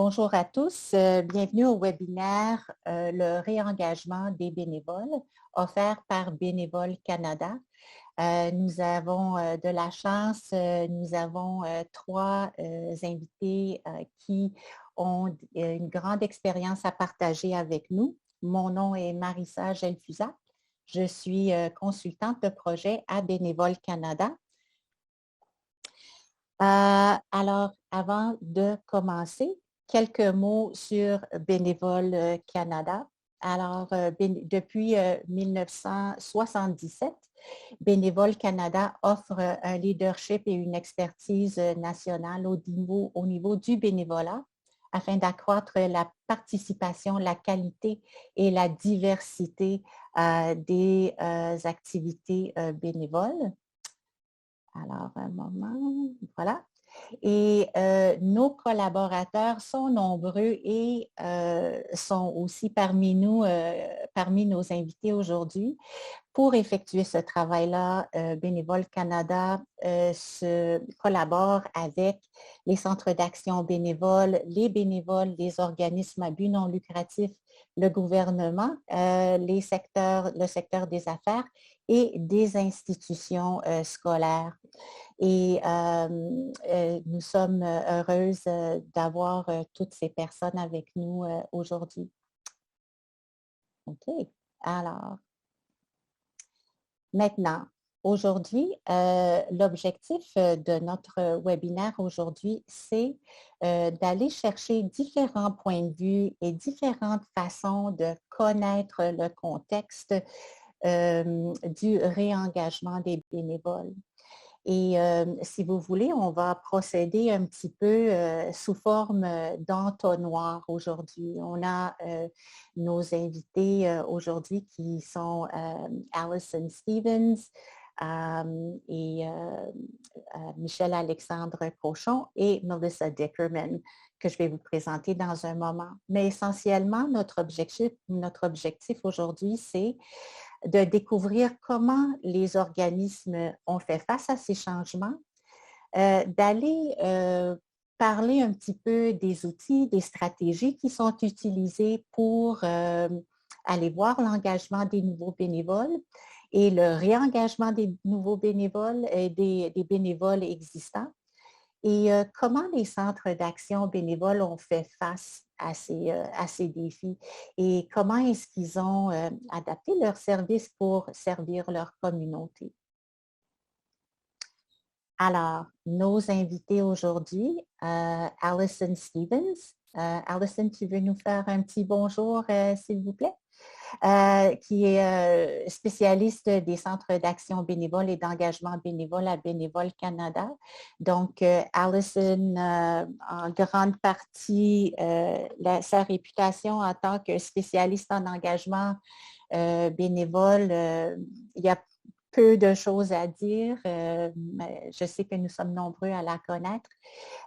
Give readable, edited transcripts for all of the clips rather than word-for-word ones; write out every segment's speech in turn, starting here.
Bonjour à tous, bienvenue au webinaire Le réengagement des bénévoles offert par Bénévoles Canada. Nous avons de la chance, nous avons trois invités qui ont une grande expérience à partager avec nous. Mon nom est Marissa Gelfusac. Je suis consultante de projet à Bénévoles Canada. Alors, avant de commencer, quelques mots sur Bénévoles Canada. Alors, depuis 1977, Bénévoles Canada offre un leadership et une expertise nationale au niveau du bénévolat afin d'accroître la participation, la qualité et la diversité des activités bénévoles. Alors, un moment, voilà. Et nos collaborateurs sont nombreux et sont aussi parmi nous, parmi nos invités aujourd'hui. Pour effectuer ce travail-là, Bénévoles Canada se collabore avec les centres d'action bénévoles, les bénévoles, les organismes à but non lucratif, le gouvernement, le secteur des affaires et des institutions scolaires. Et nous sommes heureuses d'avoir toutes ces personnes avec nous aujourd'hui. OK. Alors, maintenant, aujourd'hui, l'objectif de notre webinaire aujourd'hui, c'est d'aller chercher différents points de vue et différentes façons de connaître le contexte du réengagement des bénévoles. Et si vous voulez, on va procéder un petit peu sous forme d'entonnoir aujourd'hui. On a nos invités aujourd'hui qui sont Alison Stevens et Michel-Alexandre Cochon et Melissa Dickerman, que je vais vous présenter dans un moment. Mais essentiellement, notre objectif aujourd'hui, c'est de découvrir comment les organismes ont fait face à ces changements, d'aller parler un petit peu des outils, des stratégies qui sont utilisées pour aller voir l'engagement des nouveaux bénévoles et le réengagement des nouveaux bénévoles et des bénévoles existants. Et comment les centres d'action bénévoles ont fait face à ces défis et comment est-ce qu'ils ont adapté leurs services pour servir leur communauté. Alors, nos invités aujourd'hui, Alison Stevens. Alison, tu veux nous faire un petit bonjour, s'il vous plaît? Qui est spécialiste des centres d'action bénévole et d'engagement bénévole à Bénévoles Canada. Donc, Alison, en grande partie, sa réputation en tant que spécialiste en engagement bénévole, il y a peu de choses à dire. Je sais que nous sommes nombreux à la connaître.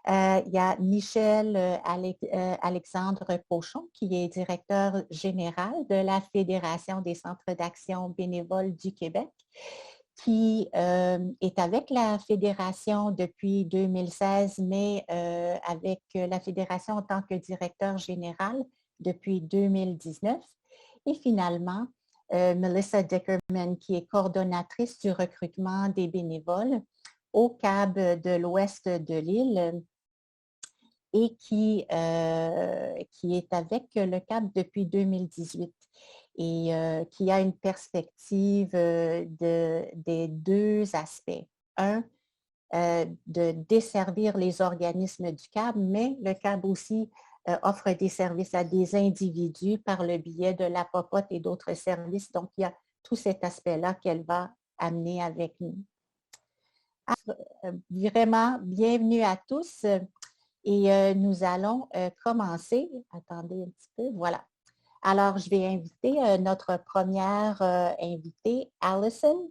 Il y a Michel-Alexandre Cochon, qui est directeur général de la Fédération des centres d'action bénévoles du Québec, qui est avec la Fédération depuis 2016, mais avec la Fédération en tant que directeur général depuis 2019. Et finalement, Melissa Dickerman, qui est coordonnatrice du recrutement des bénévoles au CAB de l'Ouest de l'île et qui est avec le CAB depuis 2018 et qui a une perspective des deux aspects. Un, de desservir les organismes du CAB, mais le CAB aussi offre des services à des individus par le biais de la popote et d'autres services. Donc, il y a tout cet aspect-là qu'elle va amener avec nous. Alors, vraiment, bienvenue à tous. Et nous allons commencer. Attendez un petit peu. Voilà. Alors, je vais inviter notre première invitée, Alison.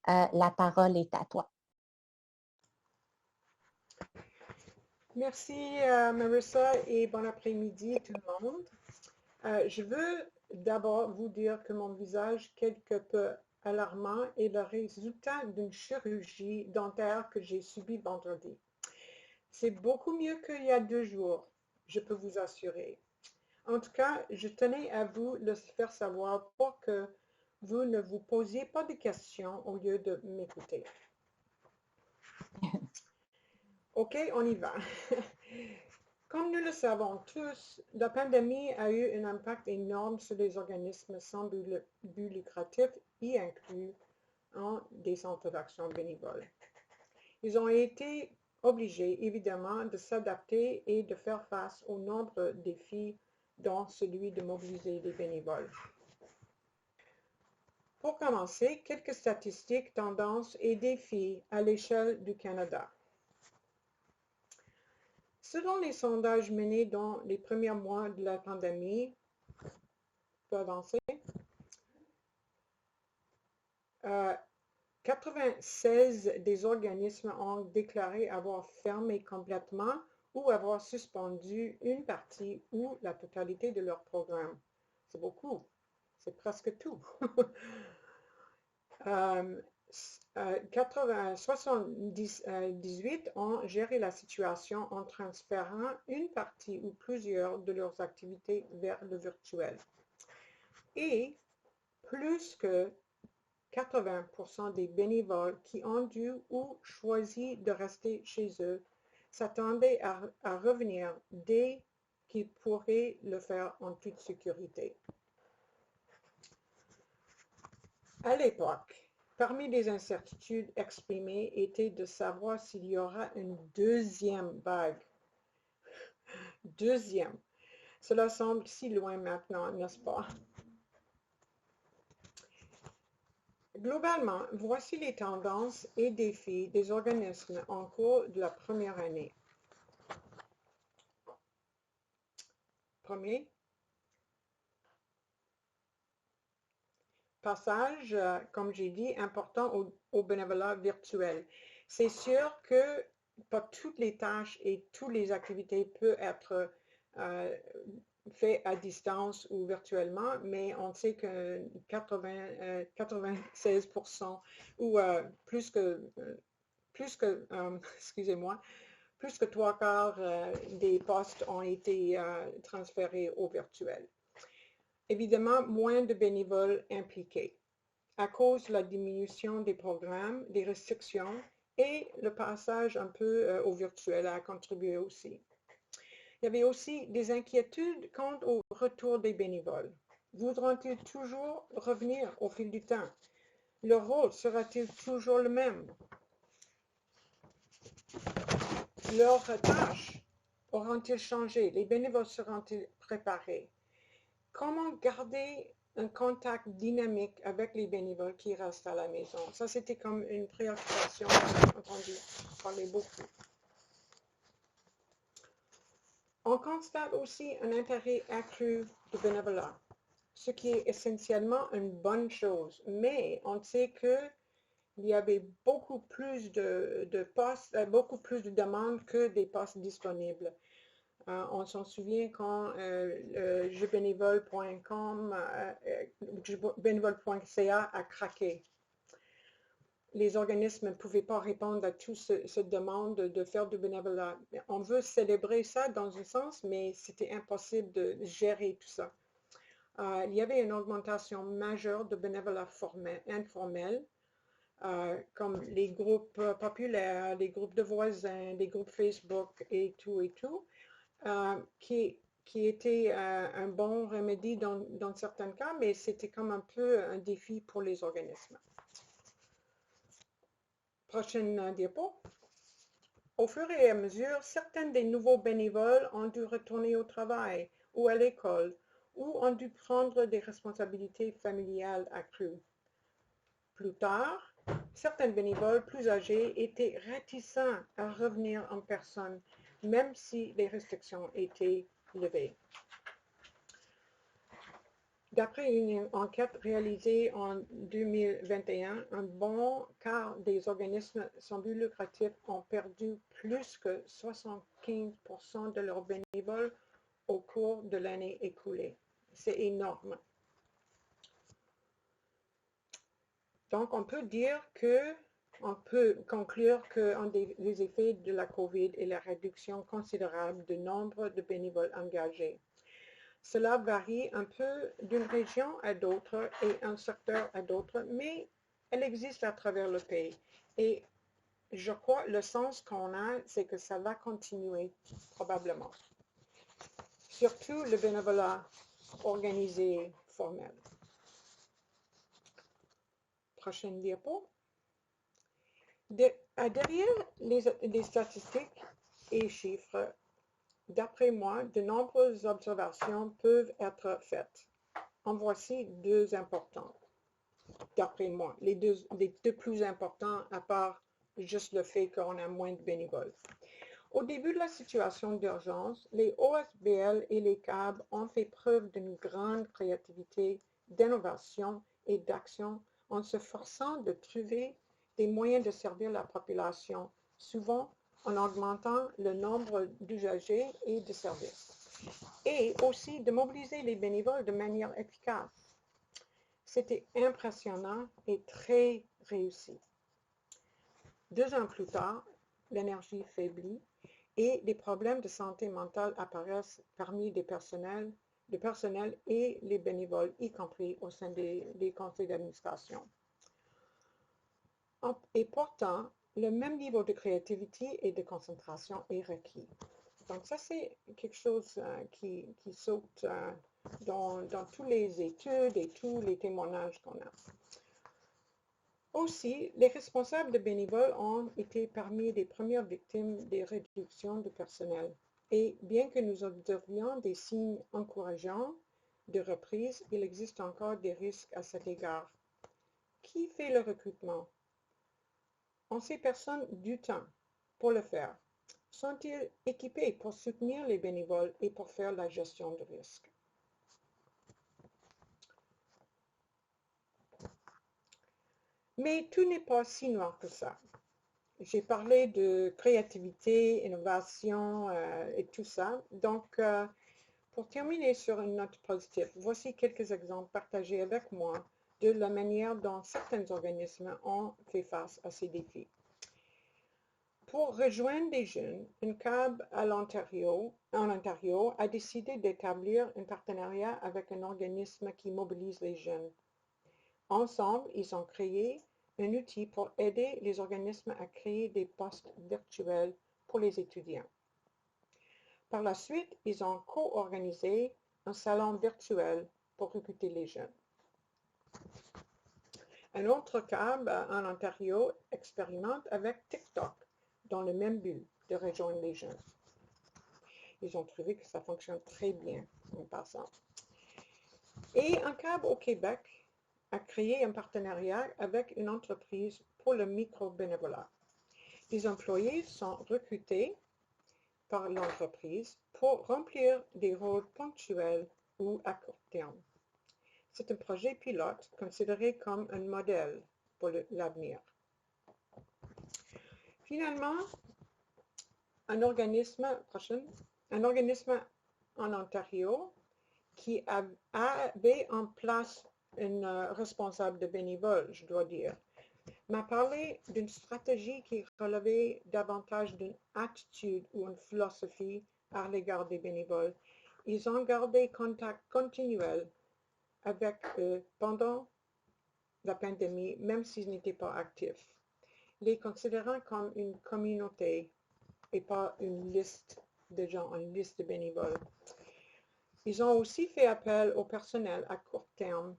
La parole est à toi. Merci Marissa et bon après-midi tout le monde. Je veux d'abord vous dire que mon visage quelque peu alarmant est le résultat d'une chirurgie dentaire que j'ai subie vendredi. C'est beaucoup mieux qu'il y a 2 jours. je peux vous assurer. En tout cas, je tenais à vous le faire savoir pour que vous ne vous posiez pas de questions au lieu de m'écouter. OK, on y va. Comme nous le savons tous, la pandémie a eu un impact énorme sur les organismes sans but lucratif, y inclus des centres d'action bénévoles. Ils ont été obligés, évidemment, de s'adapter et de faire face aux nombreux défis, dont celui de mobiliser des bénévoles. Pour commencer, quelques statistiques, tendances et défis à l'échelle du Canada. Selon les sondages menés dans les premiers mois de la pandémie, peut avancer, 96 des organismes ont déclaré avoir fermé complètement ou avoir suspendu une partie ou la totalité de leur programme. C'est beaucoup, c'est presque tout. 78 ont géré la situation en transférant une partie ou plusieurs de leurs activités vers le virtuel. Et plus que 80% des bénévoles qui ont dû ou choisi de rester chez eux s'attendaient à revenir dès qu'ils pourraient le faire en toute sécurité. À l'époque, parmi les incertitudes exprimées était de savoir s'il y aura une deuxième vague. Deuxième. Cela semble si loin maintenant, n'est-ce pas? Globalement, voici les tendances et défis des organismes en cours de la première année. Premier, passage, comme j'ai dit, important au bénévolat virtuel. C'est sûr que pas toutes les tâches et toutes les activités peuvent être faites à distance ou virtuellement, mais on sait que 96% ou plus que excusez-moi, plus que 3/4 des postes ont été transférés au virtuel. Évidemment, moins de bénévoles impliqués à cause de la diminution des programmes, des restrictions et le passage un peu au virtuel a contribué aussi. Il y avait aussi des inquiétudes quant au retour des bénévoles. Voudront-ils toujours revenir au fil du temps? Leur rôle sera-t-il toujours le même? Leurs tâches auront-ils changé? Les bénévoles seront-ils préparés? Comment garder un contact dynamique avec les bénévoles qui restent à la maison? Ça, c'était comme une préoccupation que j'ai entendu parler beaucoup. On constate aussi un intérêt accru du bénévolat, ce qui est essentiellement une bonne chose, mais on sait qu'il y avait beaucoup plus de postes, beaucoup plus de demandes que des postes disponibles. On s'en souvient quand jeubénévole.com, bénévole.ca a craqué. Les organismes ne pouvaient pas répondre à toute cette demande de faire du bénévolat. On veut célébrer ça dans un sens, mais c'était impossible de gérer tout ça. Il y avait une augmentation majeure de bénévolat informel, comme les groupes populaires, les groupes de voisins, les groupes Facebook et tout, qui était un bon remède dans certains cas, mais c'était comme un peu un défi pour les organismes. Prochaine diapo. Au fur et à mesure, certains des nouveaux bénévoles ont dû retourner au travail ou à l'école ou ont dû prendre des responsabilités familiales accrues. Plus tard, certains bénévoles plus âgés étaient réticents à revenir en personne, même si les restrictions étaient levées. D'après une enquête réalisée en 2021, un bon quart des organismes sans but lucratif ont perdu plus que 75% de leurs bénévoles au cours de l'année écoulée. C'est énorme. Donc, on peut dire que on peut conclure qu'un des effets de la COVID est la réduction considérable du nombre de bénévoles engagés. Cela varie un peu d'une région à d'autres et un secteur à d'autres, mais elle existe à travers le pays. Et je crois le sens qu'on a, c'est que ça va continuer probablement. Surtout le bénévolat organisé formel. Prochaine diapo. Derrière les statistiques et chiffres, d'après moi, de nombreuses observations peuvent être faites. En voici deux importantes, d'après moi, les deux plus importants, à part juste le fait qu'on a moins de bénévoles. Au début de la situation d'urgence, les OSBL et les CAB ont fait preuve d'une grande créativité, d'innovation et d'action en se forçant de trouver des moyens de servir la population, souvent en augmentant le nombre d'usagers et de services, et aussi de mobiliser les bénévoles de manière efficace. C'était impressionnant et très réussi. 2 ans plus tard, l'énergie faiblit et des problèmes de santé mentale apparaissent parmi le personnel et les bénévoles, y compris au sein des conseils d'administration. Et pourtant, le même niveau de créativité et de concentration est requis. Donc ça, c'est quelque chose qui saute dans toutes les études et tous les témoignages qu'on a. Aussi, les responsables de bénévoles ont été parmi les premières victimes des réductions de personnel. Et bien que nous observions des signes encourageants de reprise, il existe encore des risques à cet égard. Qui fait le recrutement? Ont ces personnes du temps pour le faire? Sont-ils équipés pour soutenir les bénévoles et pour faire la gestion de risque? Mais tout n'est pas si noir que ça. J'ai parlé de créativité, innovation et tout ça. Donc, pour terminer sur une note positive, voici quelques exemples partagés avec moi de la manière dont certains organismes ont fait face à ces défis. Pour rejoindre des jeunes, une CAB en Ontario a décidé d'établir un partenariat avec un organisme qui mobilise les jeunes. Ensemble, ils ont créé un outil pour aider les organismes à créer des postes virtuels pour les étudiants. Par la suite, ils ont co-organisé un salon virtuel pour recruter les jeunes. Un autre CAB en Ontario expérimente avec TikTok dans le même but de rejoindre les jeunes. Ils ont trouvé que ça fonctionne très bien en passant. Et un CAB au Québec a créé un partenariat avec une entreprise pour le micro-bénévolat. Les employés sont recrutés par l'entreprise pour remplir des rôles ponctuels ou à court terme. C'est un projet pilote considéré comme un modèle pour l'avenir. Finalement, un organisme en Ontario qui avait en place une responsable de bénévole, je dois dire, m'a parlé d'une stratégie qui relevait davantage d'une attitude ou une philosophie à l'égard des bénévoles. Ils ont gardé contact continuel avec eux pendant la pandémie, même s'ils n'étaient pas actifs, les considérant comme une communauté et pas une liste de gens, une liste de bénévoles. Ils ont aussi fait appel au personnel à court terme,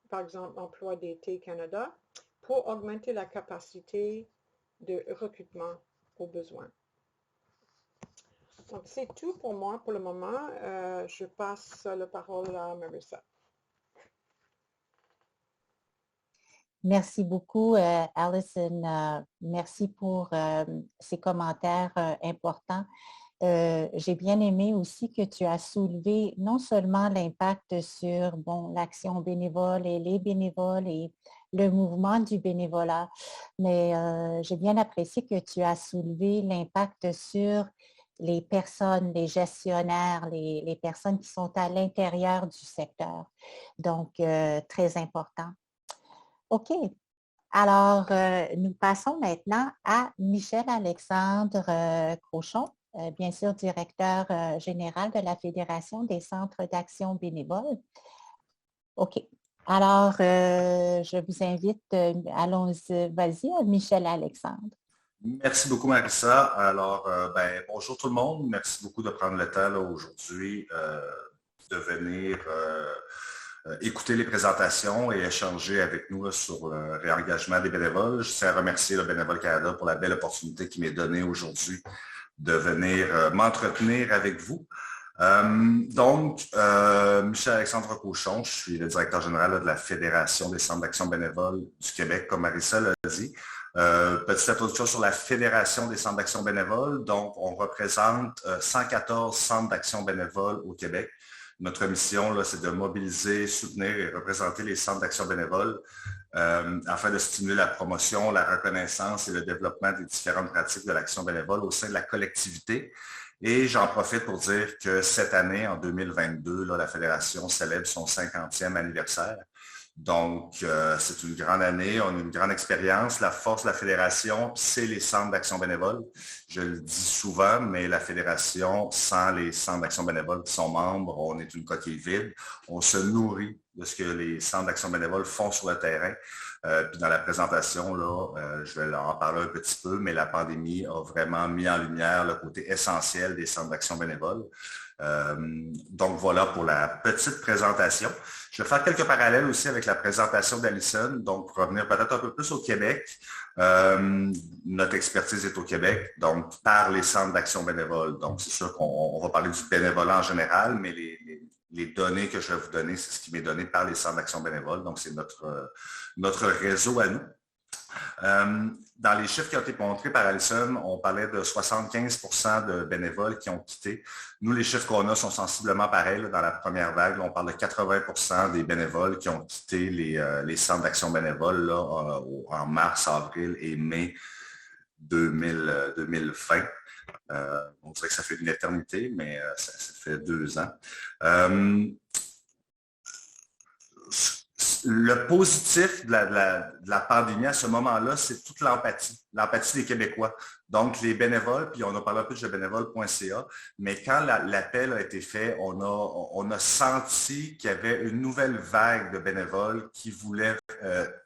par exemple Emploi d'été Canada, pour augmenter la capacité de recrutement aux besoins. Donc, c'est tout pour moi pour le moment. Je passe la parole à Marissa. Merci beaucoup, Alison. Merci pour ces commentaires importants. J'ai bien aimé aussi que tu as soulevé non seulement l'impact sur l'action bénévole et les bénévoles et le mouvement du bénévolat, mais j'ai bien apprécié que tu as soulevé l'impact sur les personnes, les gestionnaires, les personnes qui sont à l'intérieur du secteur. Donc, très important. OK. Alors, nous passons maintenant à Michel-Alexandre Crochon, bien sûr directeur général de la Fédération des centres d'action bénévole. OK. Alors, je vous invite, allons-y, vas-y, Michel-Alexandre. Merci beaucoup, Marissa. Alors, bonjour tout le monde. Merci beaucoup de prendre le temps aujourd'hui de venir écouter les présentations et échanger avec nous sur le réengagement des bénévoles. Je tiens à remercier le Bénévole Canada pour la belle opportunité qui m'est donnée aujourd'hui de venir m'entretenir avec vous. Michel-Alexandre Cochon, je suis le directeur général de la Fédération des centres d'action bénévole du Québec, comme Marissa l'a dit. Petite introduction sur la Fédération des centres d'action bénévole. Donc, on représente 114 centres d'action bénévole au Québec. Notre mission, là, c'est de mobiliser, soutenir et représenter les centres d'action bénévole afin de stimuler la promotion, la reconnaissance et le développement des différentes pratiques de l'action bénévole au sein de la collectivité. Et j'en profite pour dire que cette année, en 2022, là, la Fédération célèbre son 50e anniversaire. Donc, c'est une grande année, on a une grande expérience. La force de la Fédération, c'est les centres d'action bénévole. Je le dis souvent, mais la Fédération, sans les centres d'action bénévole qui sont membres, on est une coquille vide. On se nourrit de ce que les centres d'action bénévole font sur le terrain. Puis dans la présentation, là, je vais en parler un petit peu, mais la pandémie a vraiment mis en lumière le côté essentiel des centres d'action bénévole. Donc voilà pour la petite présentation. Je vais faire quelques parallèles aussi avec la présentation d'Alison, donc pour revenir peut-être un peu plus au Québec. Notre expertise est au Québec, donc par les centres d'action bénévole. Donc c'est sûr qu'on va parler du bénévolat en général, mais les données que je vais vous donner, c'est ce qui m'est donné par les centres d'action bénévole. Donc c'est notre réseau à nous. Dans les chiffres qui ont été montrés par Alison, on parlait de 75% de bénévoles qui ont quitté. Nous, les chiffres qu'on a sont sensiblement pareils. Là, dans la première vague, là, on parle de 80% des bénévoles qui ont quitté les centres d'action bénévole là, en mars, avril et mai 2020. On dirait que ça fait une éternité, mais ça fait 2 ans. Le positif de la pandémie à ce moment-là, c'est toute l'empathie des Québécois. Donc, les bénévoles, puis on a parlé un peu de bénévole.ca, mais quand l'appel a été fait, on a senti qu'il y avait une nouvelle vague de bénévoles qui voulaient,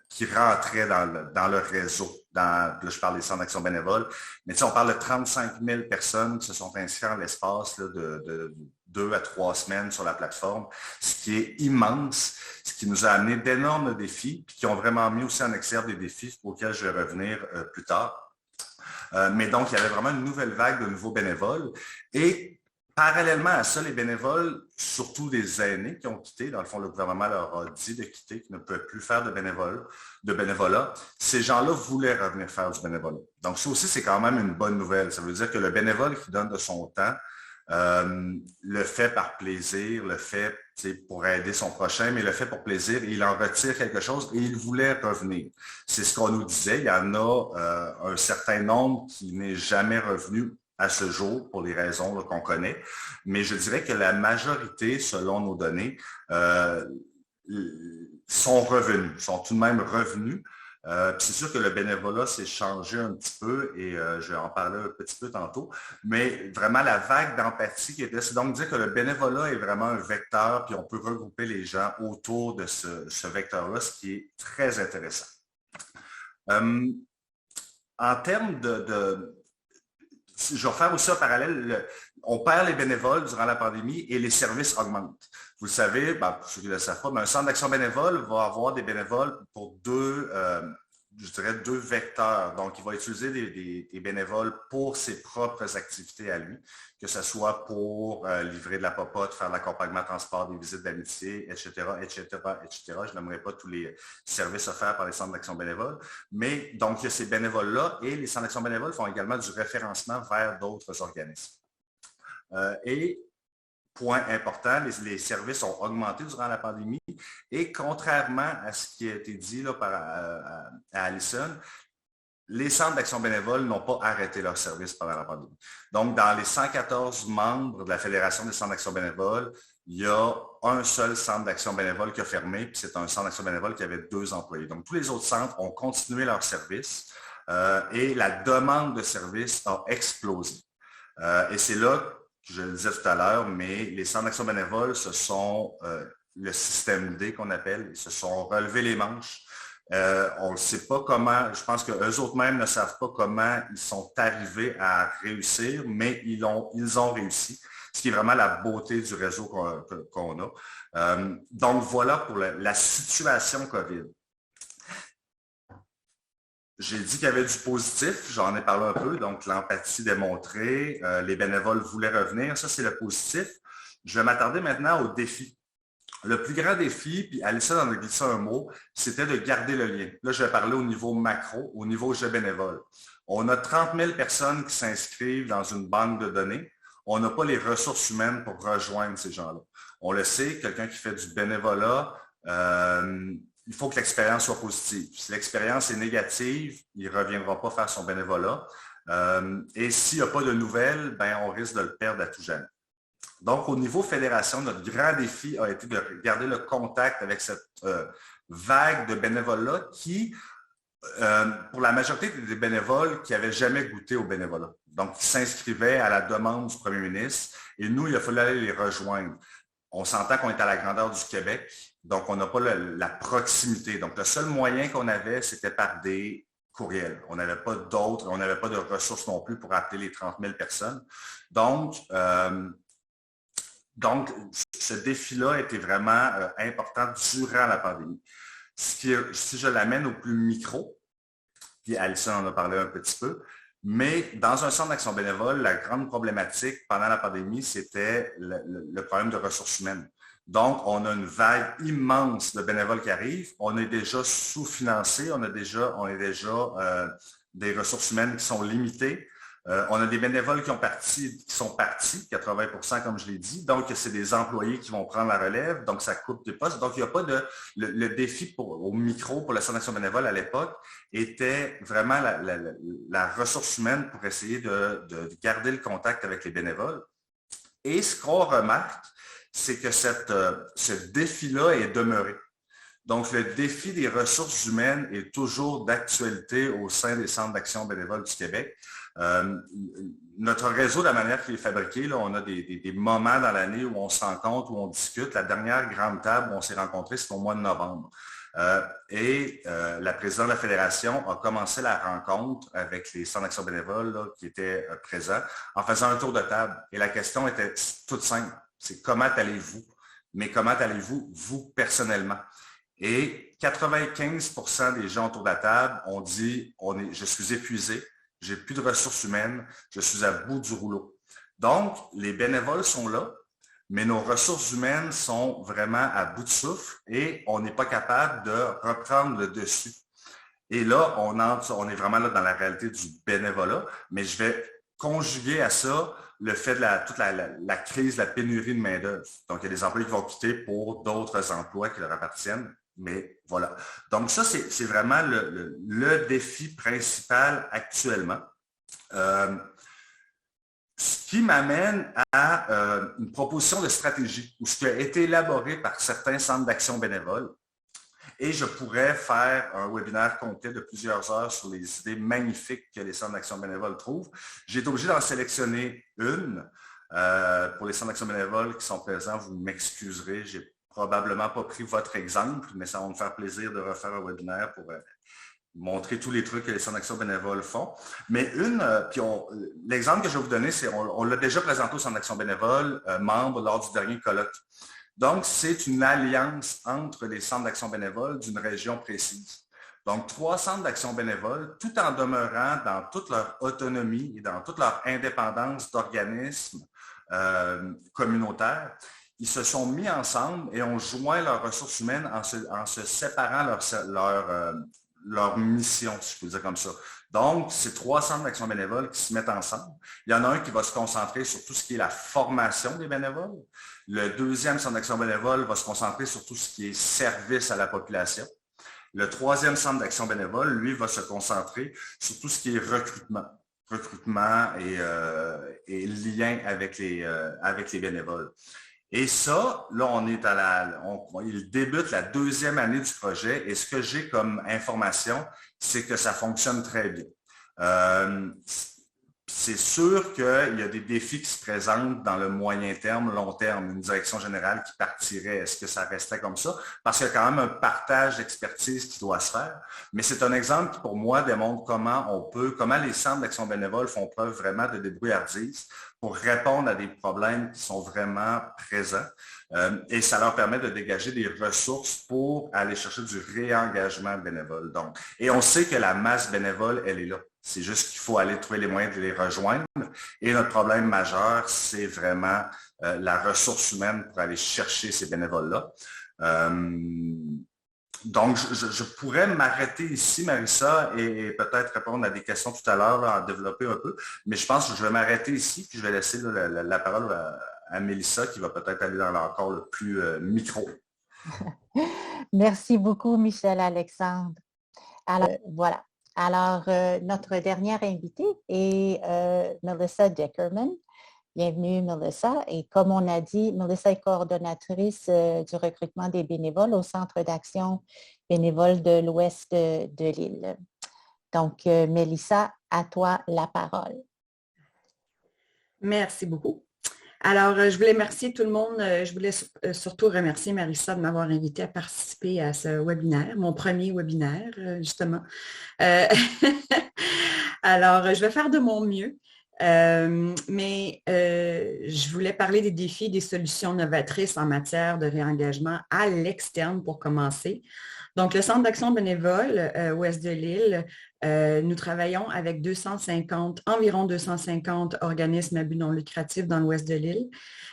qui rentraient dans le réseau. Là, je parle des centres d'action bénévole, mais on parle de 35 000 personnes qui se sont inscrites en l'espace de 2 à 3 semaines sur la plateforme, ce qui est immense, ce qui nous a amené d'énormes défis, puis qui ont vraiment mis aussi en exergue des défis auxquels je vais revenir plus tard. Mais donc, il y avait vraiment une nouvelle vague de nouveaux bénévoles. Et parallèlement à ça, les bénévoles, surtout des aînés qui ont quitté, dans le fond, le gouvernement leur a dit de quitter, qu'ils ne peuvent plus faire de bénévolat. Ces gens-là voulaient revenir faire du bénévolat. Donc, ça aussi, c'est quand même une bonne nouvelle. Ça veut dire que le bénévole qui donne de son temps, le fait par plaisir, le fait pour aider son prochain, mais le fait pour plaisir, il en retire quelque chose et il voulait revenir. C'est ce qu'on nous disait. Il y en a un certain nombre qui n'est jamais revenu à ce jour pour les raisons qu'on connaît, mais je dirais que la majorité, selon nos données, sont tout de même revenus. C'est sûr que le bénévolat s'est changé un petit peu et je vais en parler un petit peu tantôt, mais vraiment la vague d'empathie qui était, c'est donc dire que le bénévolat est vraiment un vecteur, puis on peut regrouper les gens autour de ce vecteur-là, ce qui est très intéressant. En termes je vais faire aussi un parallèle, on perd les bénévoles durant la pandémie et les services augmentent. Vous le savez, pour ceux qui ne le savent pas, mais un centre d'action bénévole va avoir des bénévoles pour deux vecteurs. Donc, il va utiliser des bénévoles pour ses propres activités à lui, que ce soit pour livrer de la popote, faire l'accompagnement transport, des visites d'amitié, etc., etc., etc. Je n'aimerais pas tous les services offerts par les centres d'action bénévole. Mais donc, il y a ces bénévoles-là et les centres d'action bénévole font également du référencement vers d'autres organismes. Et point important, les services ont augmenté durant la pandémie et contrairement à ce qui a été dit là, à Alison, les centres d'action bénévole n'ont pas arrêté leur service pendant la pandémie. Donc, dans les 114 membres de la Fédération des centres d'action bénévole, il y a un seul centre d'action bénévole qui a fermé, puis c'est un centre d'action bénévole qui avait 2 employés. Donc, tous les autres centres ont continué leur service et la demande de service a explosé. Et c'est là, je le disais tout à l'heure, mais les centres d'action bénévole, ce sont le système D qu'on appelle, ils se sont relevés les manches. On ne sait pas comment, je pense qu'eux autres même ne savent pas comment ils sont arrivés à réussir, mais ils ont réussi, ce qui est vraiment la beauté du réseau qu'on a. Donc voilà pour la situation COVID. J'ai dit qu'il y avait du positif, j'en ai parlé un peu, donc l'empathie démontrée, les bénévoles voulaient revenir, ça c'est le positif. Je vais m'attarder maintenant aux défis. Le plus grand défi, puis Alissa en a glissé un mot, c'était de garder le lien. Là, je vais parler au niveau macro, au niveau jeu bénévole. On a 30 000 personnes qui s'inscrivent dans une banque de données. On n'a pas les ressources humaines pour rejoindre ces gens-là. On le sait, quelqu'un qui fait du bénévolat, il faut que l'expérience soit positive. Si l'expérience est négative, il ne reviendra pas faire son bénévolat. Et s'il n'y a pas de nouvelles, ben, on risque de le perdre à tout jamais. Donc, au niveau fédération, notre grand défi a été de garder le contact avec cette vague de bénévolat qui, pour la majorité des bénévoles qui n'avaient jamais goûté au bénévolat, donc qui s'inscrivaient à la demande du premier ministre, et nous, il a fallu aller les rejoindre. On s'entend qu'on est à la grandeur du Québec, donc on n'a pas la proximité. Donc, le seul moyen qu'on avait, c'était par des courriels. On n'avait pas d'autres, on n'avait pas de ressources non plus pour appeler les 30 000 personnes. Donc, ce défi-là était vraiment important durant la pandémie. Si je l'amène au plus micro, puis Alissa en a parlé un petit peu, mais dans un centre d'action bénévole, la grande problématique pendant la pandémie, c'était le problème de ressources humaines. Donc, on a une vague immense de bénévoles qui arrivent. On est déjà sous-financé, on a déjà des ressources humaines qui sont limitées. On a des bénévoles qui sont partis, 80% comme je l'ai dit. Donc, c'est des employés qui vont prendre la relève. Donc, ça coupe des postes. Donc, il n'y a pas de... Le défi au micro pour la Centre d'action bénévole à l'époque était vraiment la ressource humaine pour essayer de garder le contact avec les bénévoles. Et ce qu'on remarque, c'est que ce défi-là est demeuré. Donc, le défi des ressources humaines est toujours d'actualité au sein des centres d'action bénévole du Québec. Notre réseau, de la manière qu'il est fabriqué, là, on a des moments dans l'année où on se rencontre, où on discute. La dernière grande table où on s'est rencontrés, c'est au mois de novembre. La présidente de la Fédération a commencé la rencontre avec les centres d'action bénévole là, qui étaient présents en faisant un tour de table. Et la question était toute simple. C'est comment allez-vous? Mais comment allez-vous, vous, personnellement? Et 95% des gens autour de la table ont dit « Je suis épuisé, j'ai plus de ressources humaines, je suis à bout du rouleau. » Donc, les bénévoles sont là, mais nos ressources humaines sont vraiment à bout de souffle et on n'est pas capable de reprendre le dessus. Et là, on est vraiment là dans la réalité du bénévolat, mais je vais conjuguer à ça le fait de toute la crise, la pénurie de main-d'œuvre. Donc, il y a des employés qui vont quitter pour d'autres emplois qui leur appartiennent. Mais voilà. Donc, ça, c'est vraiment le défi principal actuellement. Ce qui m'amène à une proposition de stratégie ou ce qui a été élaboré par certains centres d'action bénévole. Et je pourrais faire un webinaire complet de plusieurs heures sur les idées magnifiques que les centres d'action bénévole trouvent. J'ai été obligé d'en sélectionner une. Pour les centres d'action bénévole qui sont présents, vous m'excuserez, j'ai probablement pas pris votre exemple, mais ça va me faire plaisir de refaire un webinaire pour montrer tous les trucs que les centres d'action bénévole font. Mais l'exemple que je vais vous donner, c'est on l'a déjà présenté au centre d'action bénévole, membre lors du dernier colloque. Donc, c'est une alliance entre les centres d'action bénévole d'une région précise. Donc, 3 centres d'action bénévole, tout en demeurant dans toute leur autonomie et dans toute leur indépendance d'organismes communautaires, ils se sont mis ensemble et ont joint leurs ressources humaines en se séparant leur mission, si je peux dire comme ça. Donc, c'est 3 centres d'action bénévole qui se mettent ensemble. Il y en a un qui va se concentrer sur tout ce qui est la formation des bénévoles. Le deuxième centre d'action bénévole va se concentrer sur tout ce qui est service à la population. Le troisième centre d'action bénévole, lui, va se concentrer sur tout ce qui est recrutement et lien avec les bénévoles. Et ça, là, il débute la deuxième année du projet et ce que j'ai comme information, c'est que ça fonctionne très bien. C'est sûr qu'il y a des défis qui se présentent dans le moyen terme, long terme, une direction générale qui partirait. Est-ce que ça resterait comme ça? Parce qu'il y a quand même un partage d'expertise qui doit se faire. Mais c'est un exemple qui, pour moi, démontre comment les centres d'action bénévole font preuve vraiment de débrouillardise pour répondre à des problèmes qui sont vraiment présents. Et ça leur permet de dégager des ressources pour aller chercher du réengagement bénévole. Donc, et on sait que la masse bénévole, elle est là. C'est juste qu'il faut aller trouver les moyens de les rejoindre. Et notre problème majeur, c'est vraiment la ressource humaine pour aller chercher ces bénévoles-là. Donc, je pourrais m'arrêter ici, Marissa, et peut-être répondre à des questions tout à l'heure, en développer un peu. Mais je pense que je vais m'arrêter ici, puis je vais laisser la parole à Mélissa, qui va peut-être aller dans encore le plus micro. Merci beaucoup, Michel-Alexandre. Alors, voilà. Alors, notre dernière invitée est Melissa Dickerman. Bienvenue, Melissa. Et comme on a dit, Melissa est coordonnatrice du recrutement des bénévoles au Centre d'action bénévole de l'Ouest de l'île. Donc, Melissa, à toi la parole. Merci beaucoup. Alors, je voulais remercier tout le monde. Je voulais surtout remercier Marissa de m'avoir invité à participer à ce webinaire, mon premier webinaire, justement. Alors, je vais faire de mon mieux. Mais je voulais parler des défis, des solutions novatrices en matière de réengagement à l'externe pour commencer. Donc, le Centre d'action bénévole ouest de l'île, nous travaillons avec environ 250 organismes à but non lucratif dans l'ouest de l'île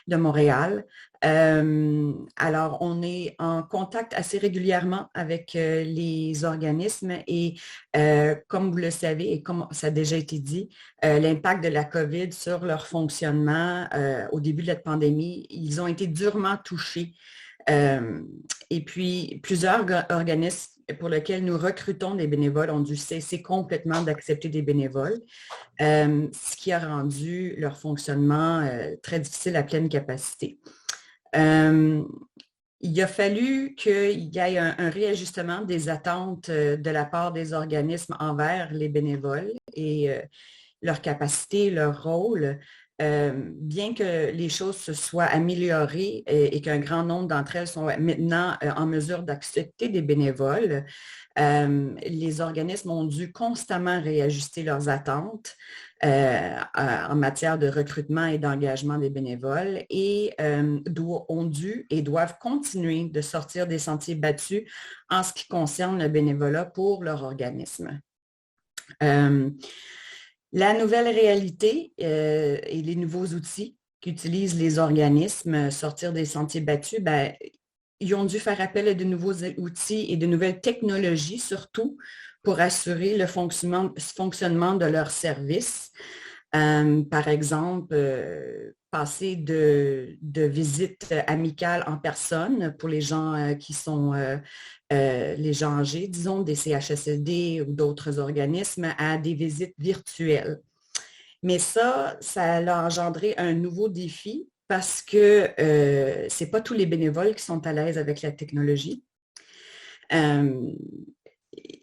de Montréal. Alors, on est en contact assez régulièrement avec les organismes et comme vous le savez et comme ça a déjà été dit, l'impact de la COVID sur leur fonctionnement au début de la pandémie, ils ont été durement touchés. Et puis, plusieurs organismes pour lesquels nous recrutons des bénévoles ont dû cesser complètement d'accepter des bénévoles, ce qui a rendu leur fonctionnement très difficile à pleine capacité. Il a fallu qu'il y ait un réajustement des attentes de la part des organismes envers les bénévoles et leur capacité, leur rôle. Bien que les choses se soient améliorées et qu'un grand nombre d'entre elles sont maintenant en mesure d'accepter des bénévoles, les organismes ont dû constamment réajuster leurs attentes en matière de recrutement et d'engagement des bénévoles et ont dû et doivent continuer de sortir des sentiers battus en ce qui concerne le bénévolat pour leur organisme. La nouvelle réalité et les nouveaux outils qu'utilisent les organismes sortir des sentiers battus, ils ont dû faire appel à de nouveaux outils et de nouvelles technologies, surtout pour assurer le fonctionnement de leurs services. Par exemple, passer de visites amicales en personne pour les gens qui sont les gens âgés, disons, des CHSLD ou d'autres organismes, à des visites virtuelles. Mais ça a engendré un nouveau défi parce que ce n'est pas tous les bénévoles qui sont à l'aise avec la technologie.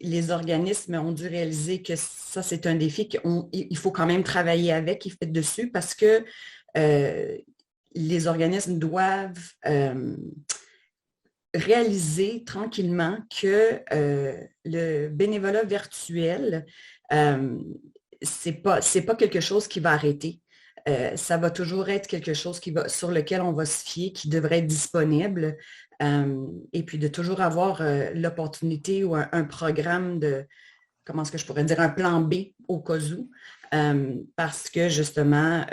Les organismes ont dû réaliser que ça, c'est un défi qu'il faut quand même travailler avec et faire dessus parce que les organismes doivent réaliser tranquillement que le bénévolat virtuel, c'est pas quelque chose qui va arrêter. Ça va toujours être quelque chose sur lequel on va se fier, qui devrait être disponible. Et puis de toujours avoir l'opportunité ou un programme de, comment est-ce que je pourrais dire, un plan B au cas où, parce que justement,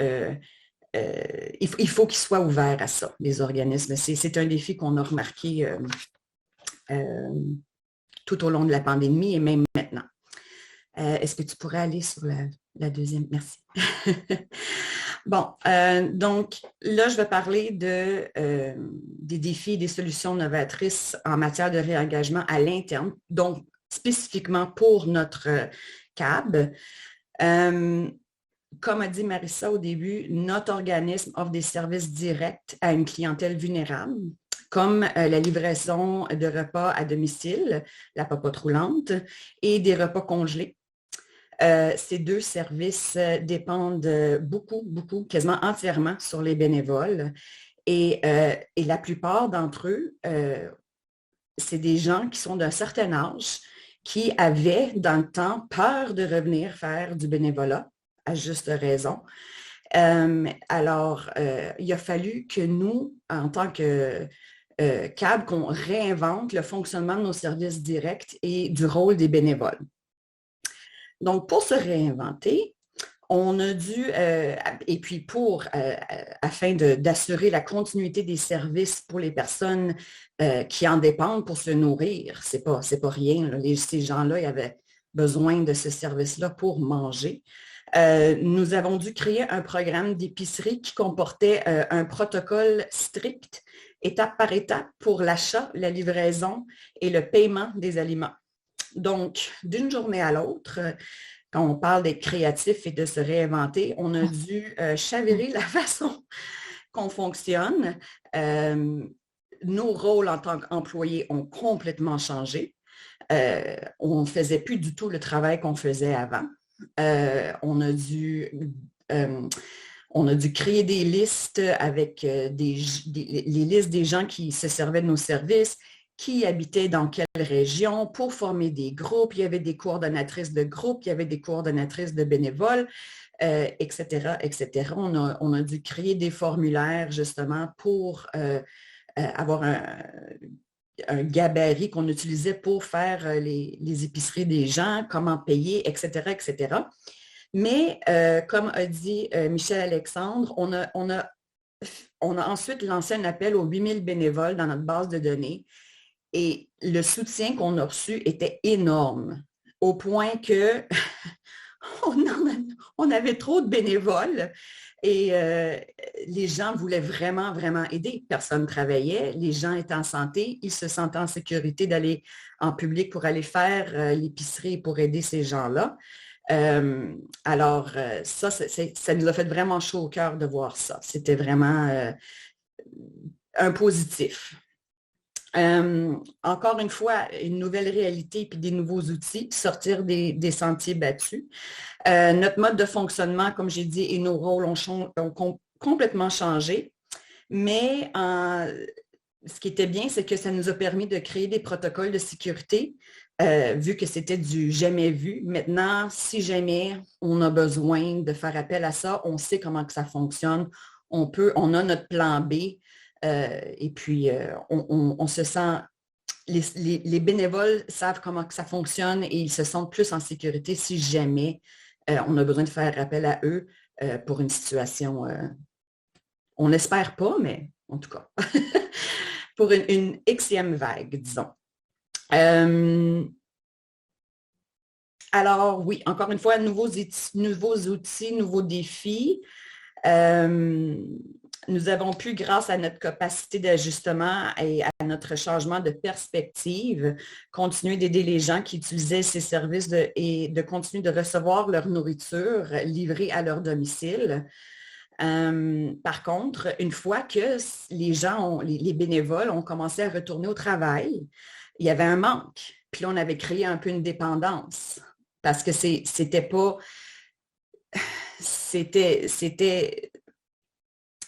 il faut qu'ils soient ouverts à ça, les organismes. C'est un défi qu'on a remarqué tout au long de la pandémie et même maintenant. Est-ce que tu pourrais aller sur la deuxième? Merci. Bon, donc là, je vais parler des défis et des solutions novatrices en matière de réengagement à l'interne, donc spécifiquement pour notre CAB. Comme a dit Marissa au début, notre organisme offre des services directs à une clientèle vulnérable, comme la livraison de repas à domicile, la popote roulante, et des repas congelés. Ces deux services dépendent beaucoup, quasiment entièrement sur les bénévoles. Et la plupart d'entre eux, c'est des gens qui sont d'un certain âge, qui avaient dans le temps peur de revenir faire du bénévolat, à juste raison. Alors, il a fallu que nous, en tant que CAB, qu'on réinvente le fonctionnement de nos services directs et du rôle des bénévoles. Donc, pour se réinventer, on a dû, et puis afin d'assurer la continuité des services pour les personnes qui en dépendent pour se nourrir, c'est pas rien, là. Ces gens-là, ils avaient besoin de ce service-là pour manger. Nous avons dû créer un programme d'épicerie qui comportait un protocole strict, étape par étape, pour l'achat, la livraison et le paiement des aliments. Donc, d'une journée à l'autre, quand on parle d'être créatif et de se réinventer, on a dû chavirer la façon qu'on fonctionne. Nos rôles en tant qu'employés ont complètement changé. On ne faisait plus du tout le travail qu'on faisait avant. On a dû créer des listes avec les listes des gens qui se servaient de nos services, qui habitaient dans quelle région, pour former des groupes. Il y avait des coordonnatrices de groupes, il y avait des coordonnatrices de bénévoles, etc., etc. On a dû créer des formulaires justement pour avoir un gabarit qu'on utilisait pour faire les épiceries des gens, comment payer, etc., etc. Mais, comme a dit Michel Alexandre, on a ensuite lancé un appel aux 8000 bénévoles dans notre base de données et le soutien qu'on a reçu était énorme, au point que on avait trop de bénévoles. Et les gens voulaient vraiment, vraiment aider. Personne ne travaillait, les gens étaient en santé, ils se sentaient en sécurité d'aller en public pour aller faire l'épicerie pour aider ces gens-là. Alors, ça nous a fait vraiment chaud au cœur de voir ça. C'était vraiment un positif. Encore une fois, une nouvelle réalité puis des nouveaux outils, sortir des sentiers battus. Notre mode de fonctionnement, comme j'ai dit, et nos rôles ont complètement changé. Mais ce qui était bien, c'est que ça nous a permis de créer des protocoles de sécurité, vu que c'était du jamais vu. Maintenant, si jamais on a besoin de faire appel à ça, on sait comment que ça fonctionne. On a notre plan B. Et puis, on se sent, les bénévoles savent comment que ça fonctionne et ils se sentent plus en sécurité si jamais on a besoin de faire appel à eux pour une situation, on n'espère pas, mais en tout cas, pour une Xème vague, disons. Alors, oui, encore une fois, nouveaux outils, nouveaux défis. Nous avons pu, grâce à notre capacité d'ajustement et à notre changement de perspective, continuer d'aider les gens qui utilisaient ces services et de continuer de recevoir leur nourriture livrée à leur domicile. Par contre, une fois que les bénévoles ont commencé à retourner au travail, il y avait un manque. Puis là, on avait créé un peu une dépendance parce que c'était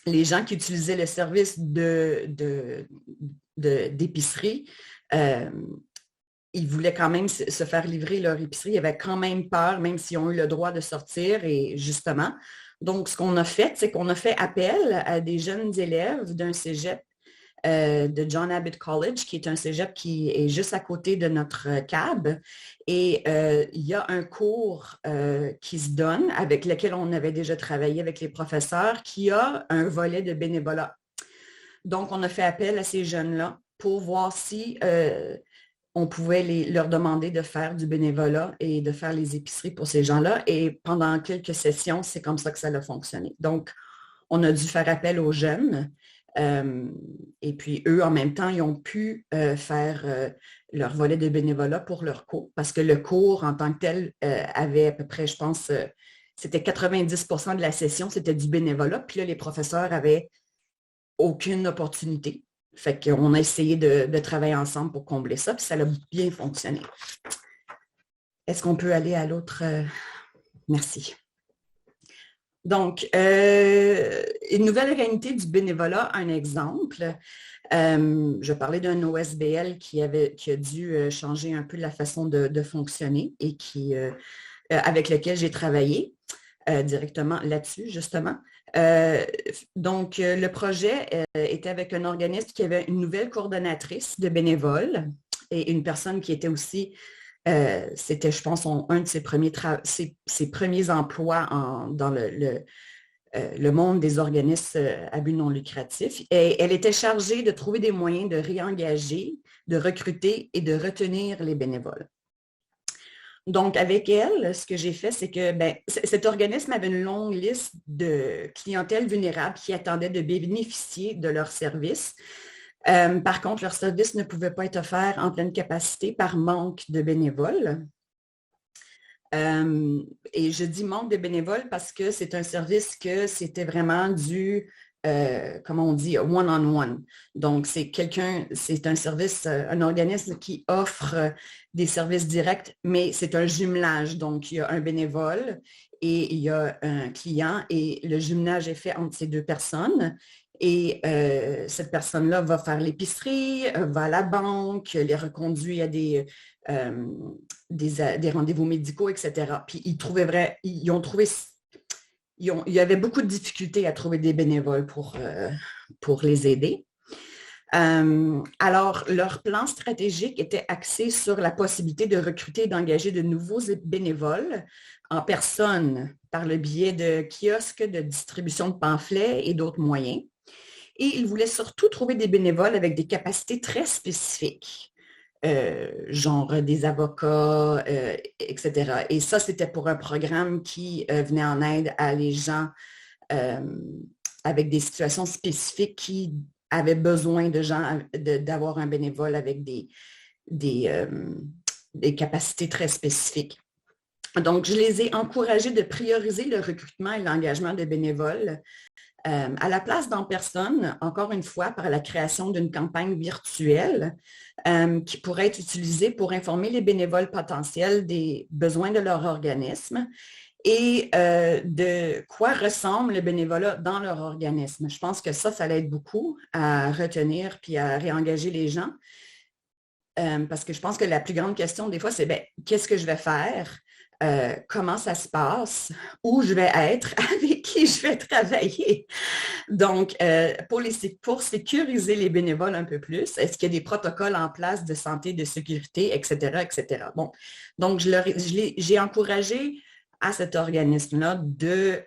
les gens qui utilisaient le service d'épicerie, ils voulaient quand même se faire livrer leur épicerie. Ils avaient quand même peur, même s'ils ont eu le droit de sortir. Et justement, donc ce qu'on a fait, c'est qu'on a fait appel à des jeunes élèves d'un cégep de John Abbott College, qui est un cégep qui est juste à côté de notre CAB. Et il y a un cours qui se donne, avec lequel on avait déjà travaillé avec les professeurs, qui a un volet de bénévolat. Donc, on a fait appel à ces jeunes-là pour voir si on pouvait leur demander de faire du bénévolat et de faire les épiceries pour ces gens-là. Et pendant quelques sessions, c'est comme ça que ça a fonctionné. Donc, on a dû faire appel aux jeunes. Et puis, eux, en même temps, ils ont pu faire leur volet de bénévolat pour leur cours, parce que le cours, en tant que tel, avait à peu près, je pense, c'était 90% de la session, c'était du bénévolat. Puis là, les professeurs avaient aucune opportunité. Fait qu'on a essayé de travailler ensemble pour combler ça, puis ça a bien fonctionné. Est-ce qu'on peut aller à l'autre? Merci. Donc, une nouvelle réalité du bénévolat, un exemple. Je parlais d'un OSBL qui a dû changer un peu la façon de fonctionner et avec lequel j'ai travaillé directement là-dessus, justement. Donc, le projet était avec un organisme qui avait une nouvelle coordonnatrice de bénévoles et une personne qui était aussi, c'était, je pense, un de ses premiers emplois dans le monde des organismes à but non lucratif. Et elle était chargée de trouver des moyens de réengager, de recruter et de retenir les bénévoles. Donc, avec elle, ce que j'ai fait, c'est que cet organisme avait une longue liste de clientèle vulnérable qui attendait de bénéficier de leurs services. Par contre, leurs services ne pouvaient pas être offerts en pleine capacité par manque de bénévoles. Et je dis manque de bénévoles parce que c'est un service que c'était vraiment comment on dit, one-on-one. Donc, c'est un service, un organisme qui offre des services directs, mais c'est un jumelage. Donc, il y a un bénévole et il y a un client et le jumelage est fait entre ces deux personnes. Et cette personne-là va faire l'épicerie, va à la banque, les reconduit à des rendez-vous médicaux, etc. Puis il y avait beaucoup de difficultés à trouver des bénévoles pour les aider. Alors, leur plan stratégique était axé sur la possibilité de recruter et d'engager de nouveaux bénévoles en personne par le biais de kiosques, de distribution de pamphlets et d'autres moyens. Et ils voulaient surtout trouver des bénévoles avec des capacités très spécifiques. Genre des avocats, etc. Et ça, c'était pour un programme qui venait en aide à les gens avec des situations spécifiques qui avaient besoin de gens, d'avoir un bénévole avec des capacités très spécifiques. Donc, je les ai encouragés de prioriser le recrutement et l'engagement de bénévoles à la place d'en personne, encore une fois, par la création d'une campagne virtuelle qui pourrait être utilisée pour informer les bénévoles potentiels des besoins de leur organisme et de quoi ressemble le bénévolat dans leur organisme. Je pense que ça l'aide beaucoup à retenir puis à réengager les gens parce que je pense que la plus grande question des fois, c'est qu'est-ce que je vais faire? Comment ça se passe, où je vais être, avec qui je vais travailler. Donc, pour sécuriser les bénévoles un peu plus, est-ce qu'il y a des protocoles en place de santé, de sécurité, etc., etc. Bon, donc, j'ai encouragé à cet organisme-là de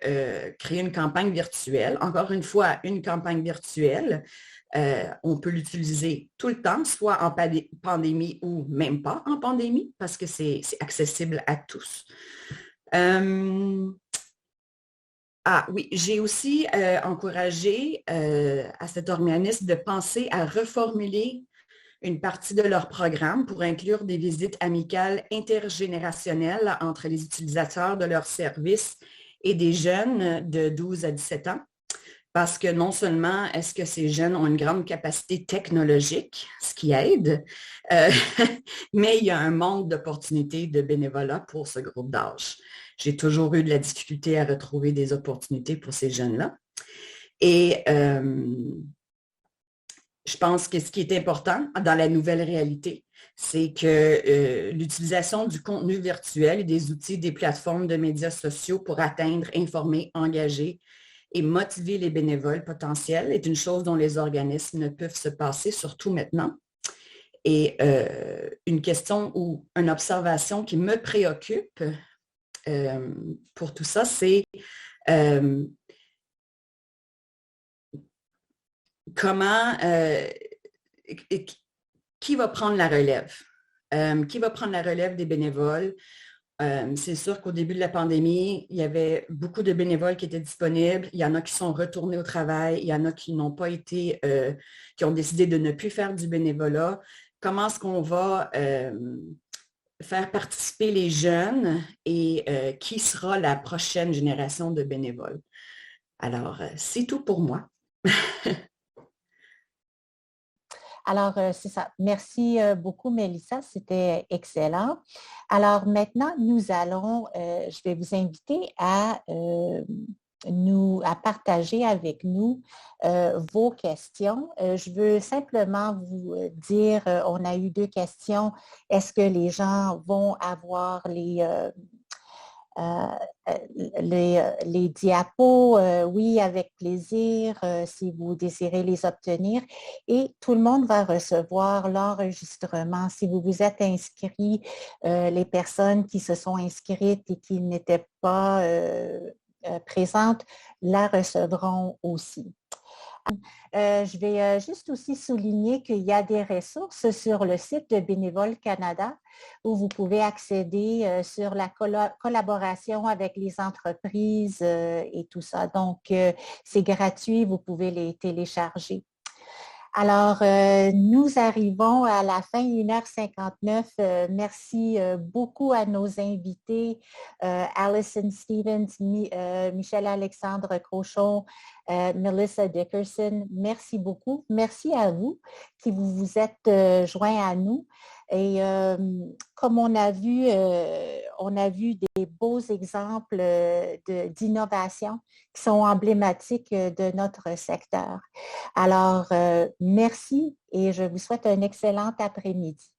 créer une campagne virtuelle. Encore une fois, une campagne virtuelle. On peut l'utiliser tout le temps, soit en pandémie ou même pas en pandémie, parce que c'est accessible à tous. Oui, j'ai aussi encouragé à cet organisme de penser à reformuler une partie de leur programme pour inclure des visites amicales intergénérationnelles entre les utilisateurs de leurs services et des jeunes de 12 à 17 ans. Parce que non seulement est-ce que ces jeunes ont une grande capacité technologique, ce qui aide, mais il y a un manque d'opportunités de bénévolat pour ce groupe d'âge. J'ai toujours eu de la difficulté à retrouver des opportunités pour ces jeunes-là. Et je pense que ce qui est important dans la nouvelle réalité, c'est que l'utilisation du contenu virtuel et des outils des plateformes de médias sociaux pour atteindre, informer, engager et motiver les bénévoles potentiels est une chose dont les organismes ne peuvent se passer, surtout maintenant. Et une question ou une observation qui me préoccupe pour tout ça, c'est qui va prendre la relève? Qui va prendre la relève des bénévoles? C'est sûr qu'au début de la pandémie, il y avait beaucoup de bénévoles qui étaient disponibles. Il y en a qui sont retournés au travail. Il y en a qui n'ont pas été, qui ont décidé de ne plus faire du bénévolat. Comment est-ce qu'on va faire participer les jeunes et qui sera la prochaine génération de bénévoles? Alors, c'est tout pour moi. Alors, c'est ça. Merci beaucoup, Mélissa. C'était excellent. Alors, maintenant, je vais vous inviter à partager avec nous vos questions. Je veux simplement vous dire, on a eu 2 questions. Est-ce que les gens vont avoir les diapos, oui, avec plaisir, si vous désirez les obtenir. Et tout le monde va recevoir l'enregistrement. Si vous vous êtes inscrits, les personnes qui se sont inscrites et qui n'étaient pas présentes la recevront aussi. Je vais juste aussi souligner qu'il y a des ressources sur le site de Bénévoles Canada où vous pouvez accéder sur la collaboration avec les entreprises et tout ça. Donc, c'est gratuit, vous pouvez les télécharger. Alors, nous arrivons à la fin, 1h59. Merci beaucoup à nos invités, Alison Stevens, Michel-Alexandre Crochon, Melissa Dickerson. Merci beaucoup. Merci à vous qui vous êtes joints à nous. Et comme on a vu des beaux exemples d'innovation qui sont emblématiques de notre secteur. Alors, merci et je vous souhaite un excellent après-midi.